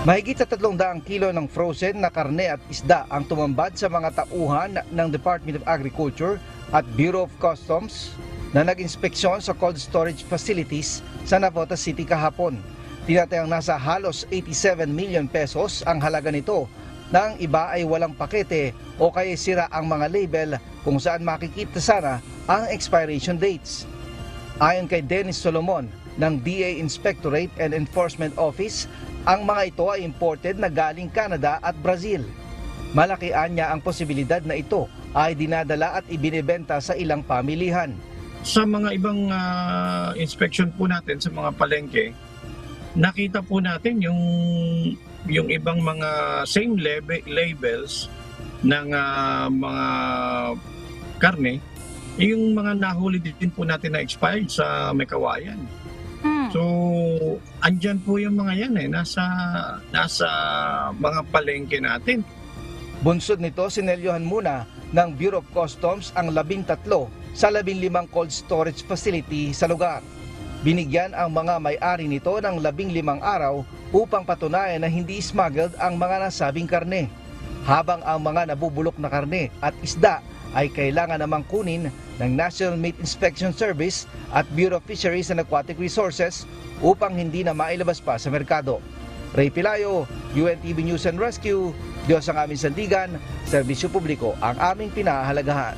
Mahigit sa 300 kilo ng frozen na karne at isda ang tumambad sa mga tauhan ng Department of Agriculture at Bureau of Customs na nag-inspeksyon sa cold storage facilities sa Navotas City kahapon. Tinatayang nasa halos 87 million pesos ang halaga nito, na ang iba ay walang pakete o kaya sira ang mga label kung saan makikita sana ang expiration dates. Ayon kay Dennis Solomon ng DA Inspectorate and Enforcement Office, ang mga ito ay imported na galing Canada at Brazil. Malaki niya ang posibilidad na ito ay dinadala at ibinebenta sa ilang pamilihan. Sa mga ibang inspection po natin sa mga palengke, nakita po natin yung ibang mga same labels ng mga karne, yung mga nahuli din po natin na expired sa may kawayan. So, andyan po yung mga yan nasa mga palengke natin. Bunsod nito, sinelyohan muna ng Bureau of Customs ang 13 sa 15 cold storage facility sa lugar. Binigyan ang mga may-ari nito ng 15 araw upang patunayan na hindi smuggled ang mga nasabing karne, habang ang mga nabubulok na karne at isda ay kailangan namang kunin ng National Meat Inspection Service at Bureau of Fisheries and Aquatic Resources upang hindi na mailabas pa sa merkado. Ray Pilayo, UNTV News and Rescue. Diyos ang aming sandigan, serbisyo publiko ang aming pinahahalagahan.